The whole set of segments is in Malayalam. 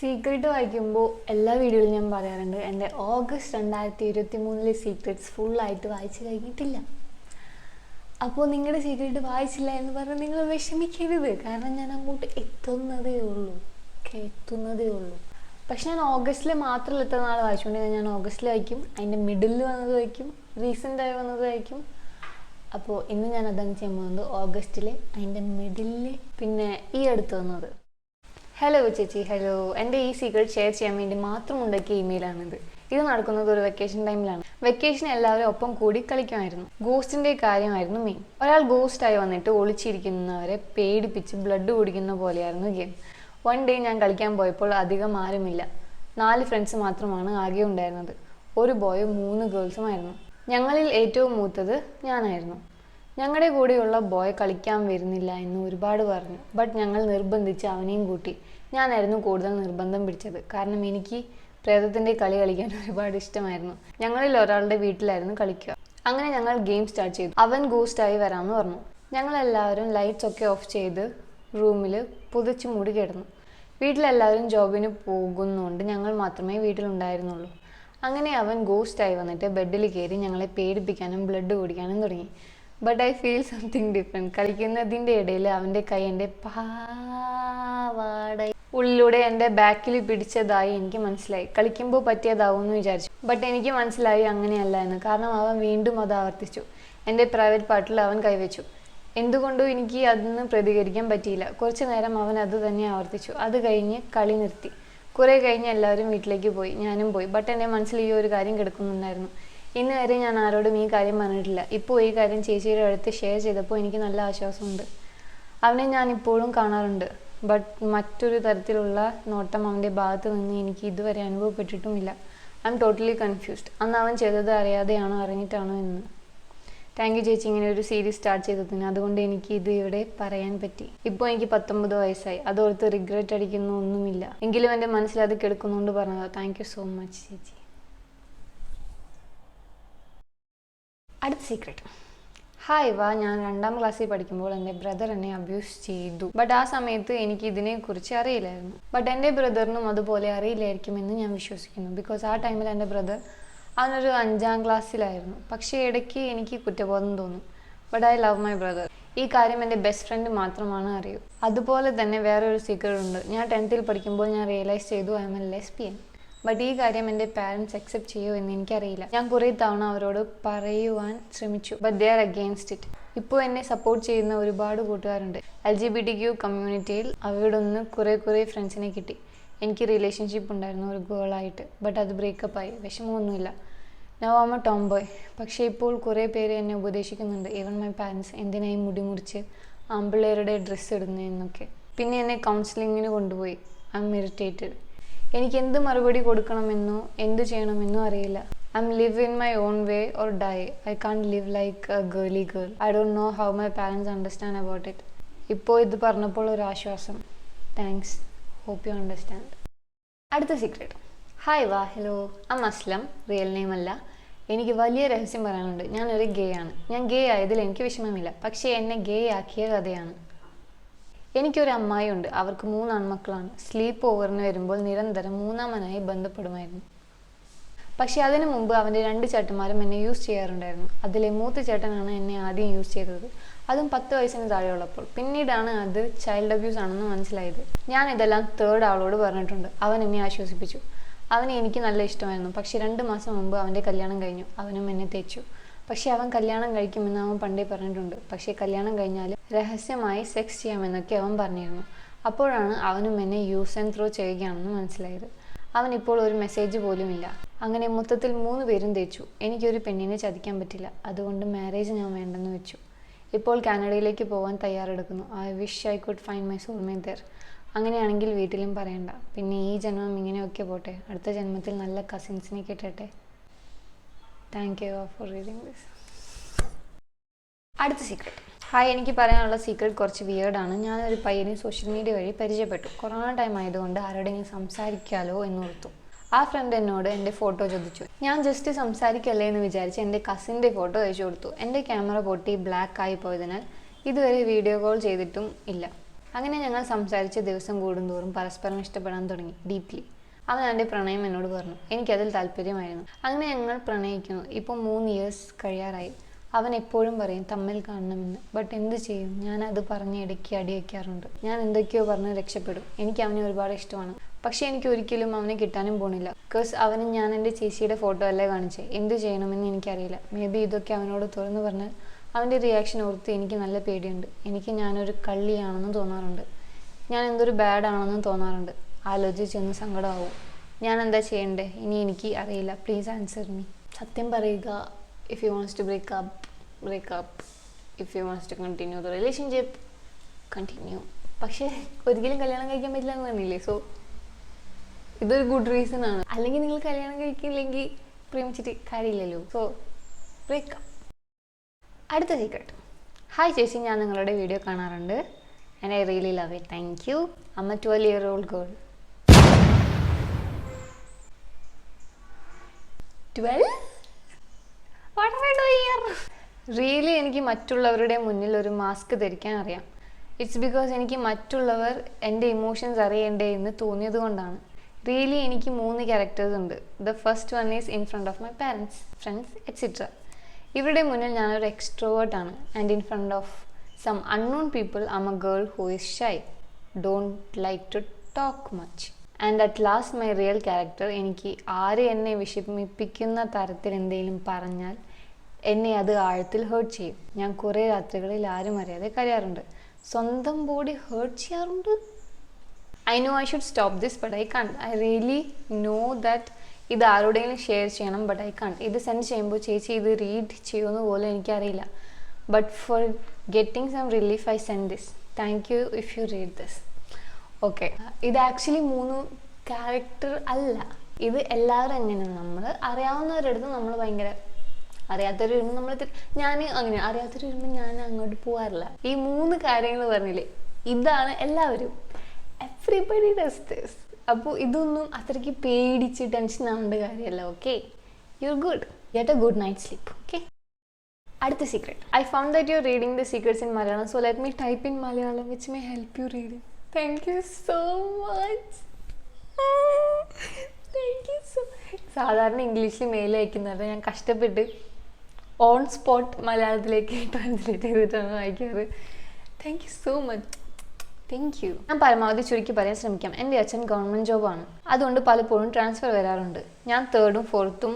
സീക്രട്ട് വായിക്കുമ്പോൾ എല്ലാ വീഡിയോയിലും ഞാൻ പറയാറുണ്ട് എൻ്റെ ഓഗസ്റ്റ് 2023 സീക്രട്സ് ഫുള്ളായിട്ട് വായിച്ച് കഴിഞ്ഞിട്ടില്ല. അപ്പോൾ നിങ്ങളുടെ സീക്രട്ട് വായിച്ചില്ല എന്ന് പറഞ്ഞാൽ നിങ്ങൾ വിഷമിക്കരുത്, കാരണം ഞാൻ അങ്ങോട്ട് എത്തുന്നതേ ഉള്ളൂ. പക്ഷെ ഞാൻ ഓഗസ്റ്റിൽ മാത്രമല്ല ഇത്ര നാൾ വായിച്ചുകൊണ്ടിരുന്നത്. ഞാൻ ഓഗസ്റ്റിൽ വായിക്കും, അതിൻ്റെ മിഡിലിൽ വന്നത് വായിക്കും, റീസെൻ്റായി വന്നത് വായിക്കും. അപ്പോൾ ഇന്ന് ഞാൻ അതാണ് ചെയ്യാൻ പോകുന്നത്, ഓഗസ്റ്റിലെ അതിൻ്റെ മിഡിലിൽ പിന്നെ ഈ അടുത്ത് വന്നത്. ഹലോ ചേച്ചി, ഹലോ. എൻ്റെ ഈ സീക്രട്ട് ഷെയർ ചെയ്യാൻ വേണ്ടി മാത്രം ഉണ്ടാക്കിയ ഇമെയിലാണിത്. ഇത് നടക്കുന്നത് ഒരു വെക്കേഷൻ ടൈമിലാണ്. വെക്കേഷൻ എല്ലാവരും ഒപ്പം കൂടി കളിക്കുമായിരുന്നു. ഗോസ്റ്റിൻ്റെ കാര്യമായിരുന്നു മെയിൻ. ഒരാൾ ഗോസ്റ്റായി വന്നിട്ട് ഒളിച്ചിരിക്കുന്നവരെ പേടിപ്പിച്ച് ബ്ലഡ് കുടിക്കുന്ന പോലെയായിരുന്നു ഗെയിം. വൺ ഡേ ഞാൻ കളിക്കാൻ പോയപ്പോൾ അധികം ആരുമില്ല. 4 ഫ്രണ്ട്സ് മാത്രമാണ് ആകെ ഉണ്ടായിരുന്നത്. ഒരു ബോയും 3 ഗേൾസുമായിരുന്നു. ഞങ്ങളിൽ ഏറ്റവും മൂത്തത് ഞാനായിരുന്നു. ഞങ്ങളുടെ കൂടെയുള്ള ബോയ് കളിക്കാൻ വരുന്നില്ല എന്ന് ഒരുപാട് പറഞ്ഞു. ബട്ട് ഞങ്ങൾ നിർബന്ധിച്ച് അവനെയും കൂട്ടി. ഞാനായിരുന്നു കൂടുതൽ നിർബന്ധം പിടിച്ചത്, കാരണം എനിക്ക് പ്രേതത്തിൻ്റെ കളി കളിക്കാൻ ഒരുപാട് ഇഷ്ടമായിരുന്നു. ഞങ്ങളിൽ ഒരാളുടെ വീട്ടിലായിരുന്നു കളിക്കുക. അങ്ങനെ ഞങ്ങൾ ഗെയിം സ്റ്റാർട്ട് ചെയ്തു. അവൻ ഗോസ്റ്റായി വരാമെന്ന് പറഞ്ഞു. ഞങ്ങളെല്ലാവരും ലൈറ്റ്സ് ഒക്കെ ഓഫ് ചെയ്ത് റൂമിൽ പുതച്ച് മൂടി കിടന്നു. വീട്ടിലെല്ലാവരും ജോബിന് പോകുന്നതുകൊണ്ട് ഞങ്ങൾ മാത്രമേ വീട്ടിലുണ്ടായിരുന്നുള്ളൂ. അങ്ങനെ അവൻ ഗോസ്റ്റായി വന്നിട്ട് ബെഡിൽ കയറി ഞങ്ങളെ പേടിപ്പിക്കാനും ബ്ലഡ് കുടിക്കാനും തുടങ്ങി. But I feel something different. കളിക്കുന്നതിൻ്റെ ഇടയിൽ അവൻ്റെ കൈ എൻ്റെ പാവാട ഉള്ളിലൂടെ എൻ്റെ ബാക്കിൽ പിടിച്ചതായി എനിക്ക് മനസ്സിലായി. കളിക്കുമ്പോൾ പറ്റിയതാവുമെന്ന് വിചാരിച്ചു. ബട്ട് എനിക്ക് മനസ്സിലായി അങ്ങനെയല്ല എന്ന്. കാരണം അവൻ വീണ്ടും അത് ആവർത്തിച്ചു. എൻ്റെ പ്രൈവറ്റ് പാർട്ടിൽ അവൻ കൈവച്ചു. എന്തുകൊണ്ടും എനിക്ക് അതിന് പ്രതികരിക്കാൻ പറ്റിയില്ല. കുറച്ചു നേരം അവൻ അത് തന്നെ ആവർത്തിച്ചു. അത് കഴിഞ്ഞ് കളി നിർത്തി. കുറേ കഴിഞ്ഞ് എല്ലാവരും വീട്ടിലേക്ക് പോയി. ഞാനും പോയി. ബട്ട് എൻ്റെ മനസ്സിൽ ഈ ഒരു കാര്യം കിടക്കുന്നുണ്ടായിരുന്നു. ഇന്ന് വരെ ഞാൻ ആരോടും ഈ കാര്യം പറഞ്ഞിട്ടില്ല. ഇപ്പോൾ ഈ കാര്യം ചേച്ചിയുടെ അടുത്ത് ഷെയർ ചെയ്തപ്പോൾ എനിക്ക് നല്ല ആശ്വാസമുണ്ട്. അവനെ ഞാൻ ഇപ്പോഴും കാണാറുണ്ട്. ബട്ട് മറ്റൊരു തരത്തിലുള്ള നോട്ടം അവൻ്റെ ഭാഗത്ത് നിന്ന് എനിക്ക് ഇതുവരെ അനുഭവപ്പെട്ടിട്ടുമില്ല. I am totally confused. അന്ന് അവൻ ചെയ്തത് അറിയാതെയാണോ അറിഞ്ഞിട്ടാണോ എന്ന്. താങ്ക് യു ചേച്ചി, ഇങ്ങനെ ഒരു സീരീസ് സ്റ്റാർട്ട് ചെയ്തതിന്. അതുകൊണ്ട് എനിക്ക് ഇത് ഇവിടെ പറയാൻ പറ്റി. ഇപ്പോൾ എനിക്ക് 19 വയസ്സായി. അതോർത്ത് റിഗ്രറ്റ് അടിക്കുന്ന ഒന്നുമില്ല. എങ്കിലും എൻ്റെ മനസ്സിൽ അത് കിടക്കുന്നുകൊണ്ട് പറഞ്ഞതാ. താങ്ക് യു സോ മച്ച് ചേച്ചി. അടുത്ത സീക്രട്ട്. ഹായ് വാ, ഞാൻ 2ാം ക്ലാസ്സിൽ പഠിക്കുമ്പോൾ എൻ്റെ ബ്രദർ എന്നെ അബ്യൂസ് ചെയ്തു. ബട്ട് ആ സമയത്ത് എനിക്ക് ഇതിനെക്കുറിച്ച് അറിയില്ലായിരുന്നു. ബട്ട് എൻ്റെ ബ്രദറിനും അതുപോലെ അറിയില്ലായിരിക്കുമെന്ന് ഞാൻ വിശ്വസിക്കുന്നു. ബിക്കോസ് ആ ടൈമിൽ എൻ്റെ ബ്രദർ അവനൊരു 5ാം ക്ലാസ്സിലായിരുന്നു. പക്ഷേ ഇടയ്ക്ക് എനിക്ക് കുറ്റബോധം തോന്നും. But I love my brother. ഈ കാര്യം എൻ്റെ ബെസ്റ്റ് ഫ്രണ്ട് മാത്രമാണ് അറിയൂ. അതുപോലെ തന്നെ വേറൊരു സീക്രട്ട് ഉണ്ട്. ഞാൻ 10th പഠിക്കുമ്പോൾ ഞാൻ റിയലൈസ് ചെയ്തു I M A lesbian. But ഈ കാര്യം എൻ്റെ പാരൻസ് അക്സെപ്റ്റ് ചെയ്യുമോ എന്ന് എനിക്കറിയില്ല. ഞാൻ കുറേ തവണ അവരോട് പറയുവാൻ ശ്രമിച്ചു. But they are against it. ഇപ്പോൾ എന്നെ സപ്പോർട്ട് ചെയ്യുന്ന ഒരുപാട് കൂട്ടുകാരുണ്ട്. LGBTQ കമ്മ്യൂണിറ്റിയിൽ അവിടുന്ന് കുറേ ഫ്രണ്ട്സിനെ കിട്ടി. എനിക്ക് റിലേഷൻഷിപ്പ് ഉണ്ടായിരുന്നു ഒരു ഗേളായിട്ട്. ബട്ട് അത് ബ്രേക്കപ്പായി. വിഷമമൊന്നുമില്ല. Now I M a tomboy. പക്ഷേ ഇപ്പോൾ കുറേ പേര് എന്നെ ഉപദേശിക്കുന്നുണ്ട്. ഈവൻ മൈ പാരൻസ്, എന്തിനായി മുടി മുറിച്ച് ആമ്പിള്ളേരുടെ ഡ്രസ്സ് ഇടുന്നതെന്നൊക്കെ. പിന്നെ എന്നെ കൗൺസിലിങ്ങിന് കൊണ്ടുപോയി. I'm irritated. എനിക്ക് എന്ത് മറുപടി കൊടുക്കണമെന്നോ എന്ത് ചെയ്യണമെന്നോ അറിയില്ല. I'm living my own way or die. I can't live like a girly girl. I don't know how my parents understand about it. ഇപ്പോൾ ഇത് പറഞ്ഞപ്പോൾ ഒരു ആശ്വാസം. താങ്ക്സ്. Hope you understand. അടുത്ത സീക്രട്ട്. ഹായ് വാ, hello. I'm Aslam. Real name അല്ല. എനിക്ക് വലിയ രഹസ്യം പറയാനുണ്ട്. ഞാനൊരു ഗേ ആണ്. ഞാൻ ഗേ ആയതിൽ എനിക്ക് വിഷമമില്ല. പക്ഷേ എന്നെ ഗേ ആക്കിയ കഥയാണ്. എനിക്കൊരു അമ്മായിയുണ്ട്. അവർക്ക് 3 ആൺമക്കളാണ്. സ്ലീപ്പ് ഓവറിന് വരുമ്പോൾ നിരന്തരം 3ാമനായി ബന്ധപ്പെടുമായിരുന്നു. പക്ഷേ അതിനു മുമ്പ് അവൻ്റെ 2 ചേട്ടന്മാരും എന്നെ യൂസ് ചെയ്യാറുണ്ടായിരുന്നു. അതിലെ മൂത്ത ചേട്ടനാണ് എന്നെ ആദ്യം യൂസ് ചെയ്തത്. അതും 10 വയസ്സിന് താഴെയുള്ളപ്പോൾ. പിന്നീടാണ് അത് ചൈൽഡ് അബ്യൂസ് ആണെന്ന് മനസ്സിലായത്. ഞാൻ ഇതെല്ലാം 3rd ആളോട് പറഞ്ഞിട്ടുണ്ട്. അവൻ എന്നെ ആശ്വസിപ്പിച്ചു. അവനെ എനിക്ക് നല്ല ഇഷ്ടമായിരുന്നു. പക്ഷേ 2 മാസം മുമ്പ് അവൻ്റെ കല്യാണം കഴിഞ്ഞു. അവനും എന്നെ തേച്ചു. പക്ഷേ അവൻ കല്യാണം കഴിക്കുമെന്ന് അവൻ പണ്ടേ പറഞ്ഞിട്ടുണ്ട്. പക്ഷേ കല്യാണം കഴിഞ്ഞാൽ രഹസ്യമായി സെക്സ് ചെയ്യാമെന്നൊക്കെ അവൻ പറഞ്ഞിരുന്നു. അപ്പോഴാണ് അവനും എന്നെ യൂസ് ആൻഡ് ത്രോ ചെയ്യുകയാണെന്ന് മനസ്സിലായത്. അവൻ ഇപ്പോൾ ഒരു മെസ്സേജ് പോലുമില്ല. അങ്ങനെ മൊത്തത്തിൽ 3 പേരും തേച്ചു. എനിക്കൊരു പെണ്ണിനെ ചതിക്കാൻ പറ്റില്ല. അതുകൊണ്ട് മാരേജ് ഞാൻ വേണ്ടെന്ന് വെച്ചു. ഇപ്പോൾ കാനഡയിലേക്ക് പോകാൻ തയ്യാറെടുക്കുന്നു. I wish I could find my soulmate there. അങ്ങനെയാണെങ്കിൽ വീട്ടിലും പറയണ്ട. പിന്നെ ഈ ജന്മം ഇങ്ങനെയൊക്കെ പോട്ടെ. അടുത്ത ജന്മത്തിൽ നല്ല കസിൻസിനെ കിട്ടട്ടെ. Thank you for reading this. അടുത്ത സീക്രട്ട്. ഹായ്, എനിക്ക് പറയാനുള്ള സീക്രട്ട് കുറച്ച് വിയേർഡാണ്. ഞാനൊരു പയ്യനെ സോഷ്യൽ മീഡിയ വഴി പരിചയപ്പെട്ടു. കൊറോണ ടൈം ആയതുകൊണ്ട് ആരോടെങ്കിലും സംസാരിക്കാമല്ലോ എന്നോർത്തു. ആ ഫ്രണ്ട് എന്നോട് എൻ്റെ ഫോട്ടോ ചോദിച്ചു. ഞാൻ ജസ്റ്റ് സംസാരിക്കല്ലേ എന്ന് വിചാരിച്ച് എൻ്റെ കസിൻ്റെ ഫോട്ടോ അയച്ചു കൊടുത്തു. എൻ്റെ ക്യാമറ പൊട്ടി ബ്ലാക്ക് ആയി പോയതിനാൽ ഇതുവരെ വീഡിയോ കോൾ ചെയ്തിട്ടും ഇല്ല. അങ്ങനെ ഞങ്ങൾ സംസാരിച്ച് ദിവസം കൂടുന്തോറും പരസ്പരം ഇഷ്ടപ്പെടാൻ തുടങ്ങി ഡീപ്ലി. അവൻ എൻ്റെ പ്രണയം എന്നോട് പറഞ്ഞു. എനിക്കതിൽ താല്പര്യമായിരുന്നു. അങ്ങനെ ഞങ്ങൾ പ്രണയിക്കുന്നു. ഇപ്പോൾ 3 ഇയേഴ്സ് കഴിയാറായി. അവൻ എപ്പോഴും പറയും തമ്മിൽ കാണണമെന്ന്. ബട്ട് എന്ത് ചെയ്യും, ഞാനത് പറഞ്ഞ് ഇടയ്ക്ക് അടി വയ്ക്കാറുണ്ട്. ഞാൻ എന്തൊക്കെയോ പറഞ്ഞ് രക്ഷപ്പെടും. എനിക്ക് അവനെ ഒരുപാട് ഇഷ്ടമാണ്. പക്ഷേ എനിക്ക് ഒരിക്കലും അവനെ കിട്ടാനും പോണില്ല. ബിക്കോസ് അവന് ഞാൻ എൻ്റെ ചേച്ചിയുടെ ഫോട്ടോ അല്ലേ കാണിച്ചേ. എന്ത് ചെയ്യണമെന്ന് എനിക്കറിയില്ല. മേ ബി ഇതൊക്കെ അവനോട് തുറന്നു പറഞ്ഞാൽ അവൻ്റെ റിയാക്ഷൻ ഓർത്ത് എനിക്ക് നല്ല പേടിയുണ്ട്. എനിക്ക് ഞാനൊരു കള്ളിയാണെന്ന് തോന്നാറുണ്ട്. ഞാൻ എന്തൊരു ബാഡാണെന്ന് തോന്നാറുണ്ട്. ആലോചിച്ചെന്ന് സങ്കടമാവും. ഞാൻ എന്താ ചെയ്യണ്ടേ ഇനി എനിക്ക് അറിയില്ല. Please answer me. സത്യം പറയുക. If you wants to break up. If you wants to continue the relationship, continue. പക്ഷേ ഒരിക്കലും കല്യാണം കഴിക്കാൻ പറ്റില്ല എന്ന് പറഞ്ഞില്ലേ. സോ ഇതൊരു ഗുഡ് റീസൺ ആണ്. അല്ലെങ്കിൽ നിങ്ങൾ കല്യാണം കഴിക്കില്ലെങ്കിൽ പ്രേമിച്ചിട്ട് കാര്യമില്ലല്ലോ. So breakup. അടുത്ത സീക്രട്ട്. ഹായ് ചേച്ചി, ഞാൻ നിങ്ങളുടെ വീഡിയോ കാണാറുണ്ട്. And I really love it. Thank you. I M A 12-year-old girl. 12? What am I doing here? Really എനിക്ക് മറ്റുള്ളവരുടെ മുന്നിൽ ഒരു മാസ്ക് ധരിക്കാൻ അറിയാം. ഇറ്റ്സ് ബിക്കോസ് എനിക്ക് മറ്റുള്ളവർ എൻ്റെ ഇമോഷൻസ് അറിയണ്ടേ എന്ന് തോന്നിയത് കൊണ്ടാണ്. റിയലി എനിക്ക് 3 ക്യാരക്ടേഴ്സ് ഉണ്ട്. The first one is in front of my parents, friends etcetera. ഇവരുടെ മുന്നിൽ ഞാനൊരു എക്സ്ട്രോവേർട്ട് ആണ്. And in front of some unknown people I M a girl who is shy, don't like to talk much. And at last my real character. എനിക്ക് ആര് എന്നെ വിഷമിപ്പിക്കുന്ന തരത്തിൽ എന്തെങ്കിലും പറഞ്ഞാൽ എന്നെ അത് ആഴത്തിൽ ഹേർട്ട് ചെയ്യും. ഞാൻ കുറേ രാത്രികളിൽ ആരും അറിയാതെ കരയാറുണ്ട്. സ്വന്തം ബോഡി ഹേർട്ട് ചെയ്യാറുണ്ട്. I know I should stop this but I can't. I really know that ഇത് ആരോടെങ്കിലും ഷെയർ ചെയ്യണം ബട്ട് ഐ കാണ്ട്. ഇത് സെൻഡ് ചെയ്യുമ്പോൾ ചേച്ചി ഇത് റീഡ് ചെയ്യുമെന്ന് പോലും എനിക്കറിയില്ല. But for getting some relief I send this. Thank you if you read this. Okay, ഇത് ആക്ച്വലി 3 ക്യാരക്ടർ അല്ല. ഇത് എല്ലാവരും എങ്ങനെയാണ്, നമ്മൾ അറിയാവുന്നവരടുത്ത് നമ്മൾ ഭയങ്കര, അറിയാത്തവർ വരുമ്പോൾ നമ്മൾ ഞാൻ അങ്ങനെ അറിയാത്തവർ വരുമ്പോൾ ഞാൻ അങ്ങോട്ട് പോകാറില്ല. ഈ 3 കാര്യങ്ങൾ പറഞ്ഞില്ലേ, ഇതാണ് എല്ലാവരും. Everybody does this. അപ്പോൾ ഇതൊന്നും അത്രയ്ക്ക് പേടിച്ച് ടെൻഷൻ ആവേണ്ട കാര്യമല്ല. Okay, you are good. Get a good night sleep. Okay. അടുത്ത secret. I found that you are reading the secrets in Malayalam, so let me type in Malayalam which may help you reading. Thank you so much. Thank you so. സാധാരണ ഇംഗ്ലീഷിൽ മെയിൽ അയക്കുന്നത് ഞാൻ കഷ്ടപ്പെട്ട് ഓൺ സ്പോട്ട് മലയാളത്തിലേക്ക് ട്രാൻസ്ലേറ്റ് ചെയ്തിട്ടാണ് വായിക്കാറ്. Thank you so much. Thank you. ഞാൻ പരമാവധി ചുരുക്കി പറയാൻ ശ്രമിക്കാം. എൻ്റെ അച്ഛൻ ഗവൺമെൻറ് ജോബാണ്. അതുകൊണ്ട് പലപ്പോഴും ട്രാൻസ്ഫർ വരാറുണ്ട്. ഞാൻ 3rd-ഉം 4th-ഉം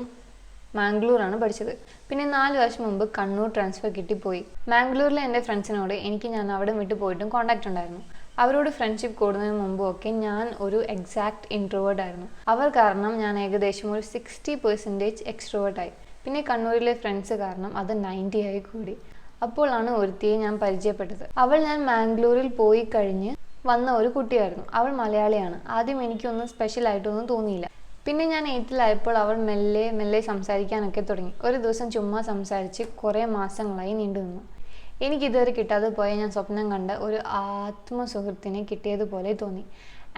മാംഗ്ലൂരാണ് പഠിച്ചത്. പിന്നെ 4 വർഷം മുമ്പ് കണ്ണൂർ ട്രാൻസ്ഫർ കിട്ടിപ്പോയി. മാംഗ്ലൂരിലെ എൻ്റെ ഫ്രണ്ട്സിനോട് ഞാൻ അവിടെ വിട്ടു പോയിട്ടും കോൺടാക്റ്റ് ഉണ്ടായിരുന്നു. അവരോട് ഫ്രണ്ട്ഷിപ്പ് കൂടുന്നതിന് മുമ്പും ഒക്കെ ഞാൻ ഒരു എക്സാക്ട് ഇൻട്രോവേർട്ട് ആയിരുന്നു. അവർ കാരണം ഞാൻ ഏകദേശം ഒരു 60% എക്സ്ട്രോവേർട്ടായി. പിന്നെ കണ്ണൂരിലെ ഫ്രണ്ട്സ് കാരണം അത് 90 ആയി കൂടി. അപ്പോഴാണ് ഒരുത്തിയെ ഞാൻ പരിചയപ്പെട്ടത്. അവൾ ഞാൻ മാംഗ്ലൂരിൽ പോയി കഴിഞ്ഞ് വന്ന ഒരു കുട്ടിയായിരുന്നു. അവൾ മലയാളിയാണ്. ആദ്യം എനിക്കൊന്നും സ്പെഷ്യലായിട്ടൊന്നും തോന്നിയില്ല. പിന്നെ ഞാൻ 8th-ലായപ്പോൾ അവൾ മെല്ലെ മെല്ലെ സംസാരിക്കാനൊക്കെ തുടങ്ങി. ഒരു ദിവസം ചുമ്മാ സംസാരിച്ച് കുറേ മാസങ്ങളായി നീണ്ടു നിന്നു. എനിക്കിതുവരെ കിട്ടാതെ പോയ ഞാൻ സ്വപ്നം കണ്ട ഒരു ആത്മസുഹൃത്തിനെ കിട്ടിയതുപോലെ തോന്നി.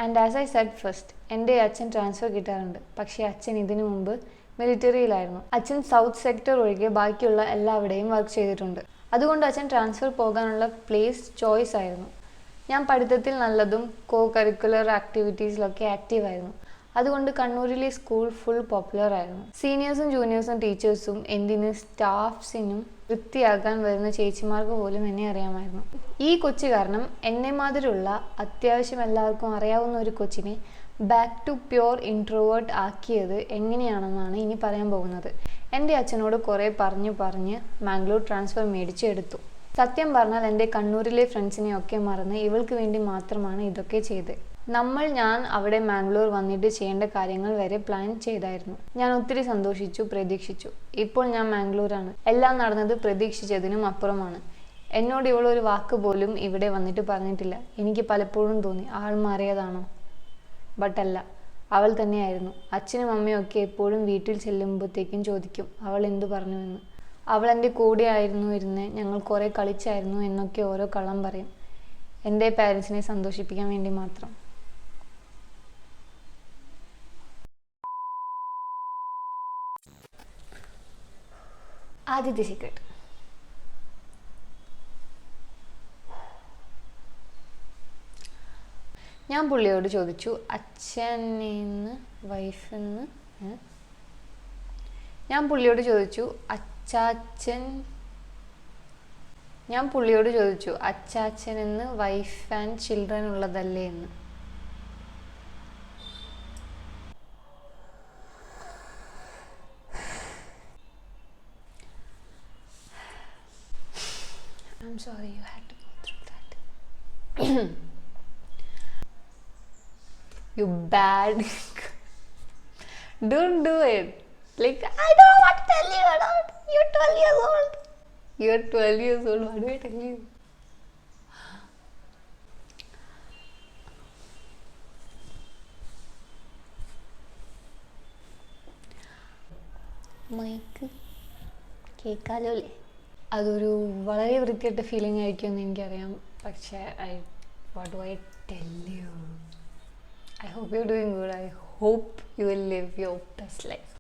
And as I said first, എൻ്റെ അച്ഛൻ ട്രാൻസ്ഫർ കിട്ടാറുണ്ട്. പക്ഷേ അച്ഛൻ ഇതിനു മുമ്പ് മിലിറ്ററിയിലായിരുന്നു. അച്ഛൻ സൗത്ത് സെക്ടർ ഒഴികെ ബാക്കിയുള്ള എല്ലാവിടെയും വർക്ക് ചെയ്തിട്ടുണ്ട്. അതുകൊണ്ട് അച്ഛൻ ട്രാൻസ്ഫർ പോകാനുള്ള പ്ലേസ് ചോയ്സ് ആയിരുന്നു. ഞാൻ പഠിത്തത്തിൽ നല്ലതും കരിക്കുലർ ആക്ടിവിറ്റീസിലൊക്കെ ആക്റ്റീവായിരുന്നു. അതുകൊണ്ട് കണ്ണൂരിലെ സ്കൂൾ ഫുൾ പോപ്പുലർ ആയിരുന്നു. സീനിയേഴ്സും ജൂനിയേഴ്സും ടീച്ചേഴ്സും എന്തിന് സ്റ്റാഫ്സിനും വൃത്തിയാക്കാൻ വരുന്ന ചേച്ചിമാർക്ക് പോലും എന്നെ അറിയാമായിരുന്നു. ഈ കൊച്ചു കാരണം എന്നെ മാതിരിയുള്ള അത്യാവശ്യം എല്ലാവർക്കും അറിയാവുന്ന ഒരു കൊച്ചിനെ ബാക്ക് ടു പ്യോർ ഇൻട്രോവേർട്ട് ആക്കിയത് എങ്ങനെയാണെന്നാണ് ഇനി പറയാൻ പോകുന്നത്. എൻ്റെ അച്ഛനോട് കുറേ പറഞ്ഞ് മാംഗ്ലൂർ ട്രാൻസ്ഫർ മേടിച്ചെടുത്തു. സത്യം പറഞ്ഞാൽ എൻ്റെ കണ്ണൂരിലെ ഫ്രണ്ട്സിനെയൊക്കെ മറന്ന് ഇവൾക്ക് വേണ്ടി മാത്രമാണ് ഇതൊക്കെ ചെയ്തത്. ഞാൻ അവിടെ മാംഗ്ലൂർ വന്നിട്ട് ചെയ്യേണ്ട കാര്യങ്ങൾ വരെ പ്ലാൻ ചെയ്തായിരുന്നു. ഞാൻ ഒത്തിരി സന്തോഷിച്ചു, പ്രതീക്ഷിച്ചു. ഇപ്പോൾ ഞാൻ മാംഗ്ലൂരാണ്. എല്ലാം നടന്നത് പ്രതീക്ഷിച്ചതിനും അപ്പുറമാണ്. എന്നോട് ഇവളൊരു വാക്ക് പോലും ഇവിടെ വന്നിട്ട് പറഞ്ഞിട്ടില്ല. എനിക്ക് പലപ്പോഴും തോന്നി ആൾ മാറിയതാണോ, ബട്ട് അല്ല, അവൾ തന്നെയായിരുന്നു. അച്ഛനും അമ്മയും ഒക്കെ എപ്പോഴും വീട്ടിൽ ചെല്ലുമ്പോഴത്തേക്കും ചോദിക്കും അവൾ എന്തു പറഞ്ഞുവെന്ന്. അവൾ എൻ്റെ കൂടെ ആയിരുന്നു ഇരുന്ന്, ഞങ്ങൾ കുറേ കളിച്ചായിരുന്നു എന്നൊക്കെ ഓരോ കള്ളം പറയും. എൻ്റെ പാരൻസിനെ സന്തോഷിപ്പിക്കാൻ വേണ്ടി മാത്രം. ആദ്യത്തെ സീക്രട്ട്. ഞാൻ പുള്ളിയോട് ചോദിച്ചു അച്ഛനെന്ന് വൈഫെന്ന്. ഞാൻ പുള്ളിയോട് ചോദിച്ചു അച്ചാച്ചനെന്ന് വൈഫ് ആൻഡ് ചിൽഡ്രൻ ഉള്ളതല്ലേ എന്ന്. I'm sorry you had to go through that. You bad. Don't do it. Like, I don't know what to tell you. You're 12 years old. You're 12 years old. What do I tell you? Mike കേൾക്കാലോ അല്ലേ? അതൊരു വളരെ വൃത്തിയായിട്ട ഫീലിംഗ് ആയിരിക്കുമെന്ന് എനിക്കറിയാം. പക്ഷേ what do I tell you? I hope you're doing good. I hope you will live your best life.